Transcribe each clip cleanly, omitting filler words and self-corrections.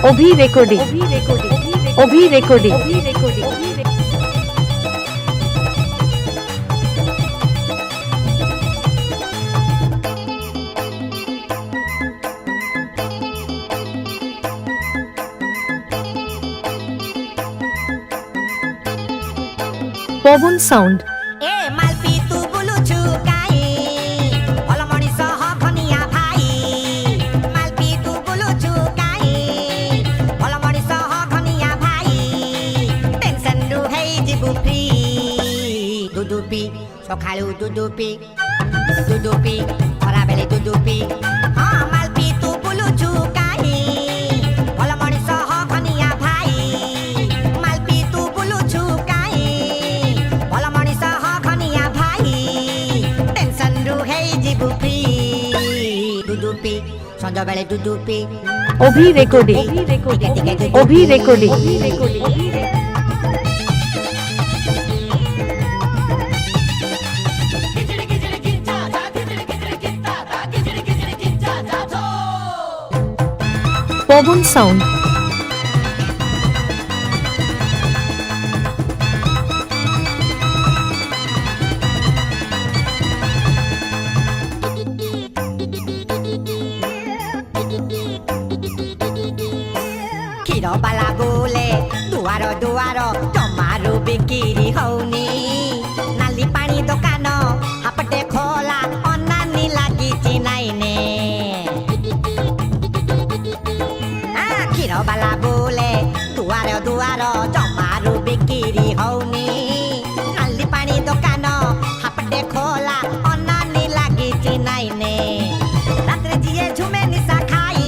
অভি recording অভি recording Pawan sound এ মালপি তু বুলুছু কাই ভাল মଣିষ হনিয়া ভাই মালপি তু বুলুছু কাই ভাল মଣିষ হনিয়া ভাই টেনশন রু হেই জিবু ফ্রি দুদুপি সকালু দুদুপি দুদুপি খরাবেলে দুদুপি হ্যাঁ মালপি তু বুলুছু কাই ভাল মଣିষ হনিয়া ভাই মালপি তু বুলুছু কাই ভাল মଣିষ হনিয়া ভাই টেনশন রু হেই জিবু ফ্রি দুদুপি সন্ধ্যাবেলে দুদুপি অভি রেকর্ডিং অভি রেকর্ডিং পবন সাউন্ড କ୍ଷୀର ବାଲା ବୋଲେ ଦୁଆର ଦୁଆର ଜମାରୁ ବିକିରି ହଉନି ନାଲି ପାଣି ଦୋକାନ ହାପଟେ ଖୋଲା ଅନାନି ଲାଗିଛି ନାଇନେ କ୍ଷୀର ବାଲା ବୋଲେ ଦୁଆର ଦୁଆର ଜମାରୁ ବିକିରି ହଉନି ନାଲି ପାଣି ଦୋକାନ ହାପଟେ ଖୋଲା ଅନାନି ଲାଗିଛି ନାଇନେ ରାତିରେ ଯିଏ ଝୁମେ ନିଶା ଖାଇ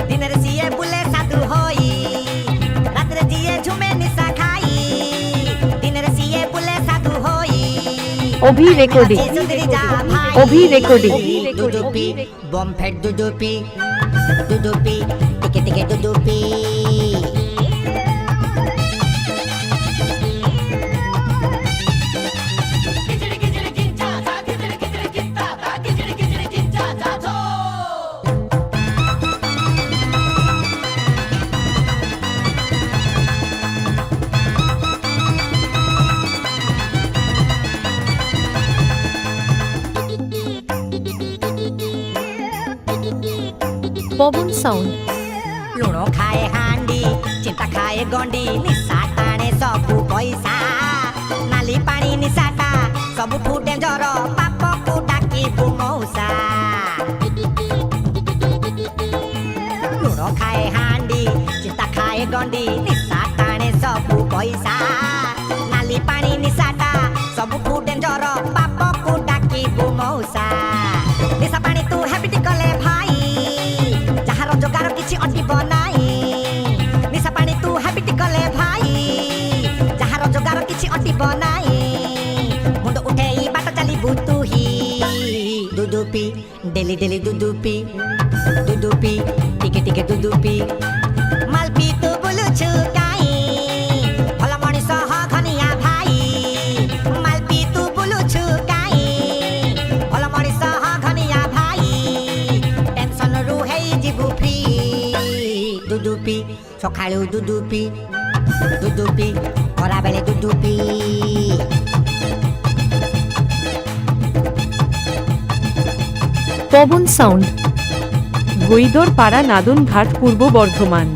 ଦିନରେ ସିଏ ବୁଲେ ସାଧୁ ହୋଇ ରାତିରେ ଯିଏ ଝୁମେ ନିଶା ଖାଇ ଦିନରେ ସିଏ ବୁଲେ ସାଧୁ ହୋଇ অভি রেকর্ডিং অভি রেকর্ডিং দুদুপি বম ফেট দুদুপি দুদুপি টিকে টিকে দুদুপি পবন সাউন্ড ଲୁଣ ଖାଏ ହାଣ୍ଡି ଚିନ୍ତା ଖାଏ ଗଣ୍ଡି ନିଶା ଟାଣେ ସବୁ ପଇସା ନାଲି ପାଣି ନିଶାଟା ସବୁଠୁ ଡେଞ୍ଜର ପାପକୁ ଡାକିବୁ ମଉସା ଲୁଣ ଖାଏ ହାଣ୍ଡି ଚିନ୍ତା ଖାଏ ଗଣ୍ଡି ନିଶା ଟାଣେ ସବୁ ପଇସା ନାଲି ପାଣି ନିଶାଟା ସବୁଠୁ ଡେଞ୍ଜର ପାପକୁ ଡାକିବୁ ମଉସା ନିଶା ପାଣି ତୁ ହେବିଟି କଲେ ଭାଇ ଯାହାର ଯୋଗାର କିଛି ଅଟିବ ନାହିଁ ନିଶା ପାଣି ତୁ ହେବିଟି କଲେ ଭାଇ ଯାହାର ଯୋଗାର କିଛି ଅଟିବ ନାହିଁ ମୁଣ୍ଡ ଉଠେଇ ବାଟ ଚାଲିବୁ ତୁ ହି ଦୁଦୁପି ଡେଲି ଡେଲି ଦୁଦୁପି ଦୁଦୁପି ଟିକେ ଟିକେ ଦୁଦୁପି ମାଲପି ତୁ ବୁଲୁଛୁ କାଇଁ ଭଲ ମଣିଷ ହନିଆ ଭାଇ ମାଲପି ତୁ ବୁଲୁଛୁ କାଇଁ ଭଲ ମଣିଷ ହନିଆ ଭାଇ ଟେନସନ ରୁ ହେଇ ଯିବୁ ଫ୍ରି ଦୁଦୁପି ସକାଳୁ ଦୁଦୁପି ଦୁଦୁପି ଖରାବେଳେ ଦୁଦୁପି পবন সাউন্ড গৈদর পাড়া নাদন ঘাট পূর্ব বর্ধমান।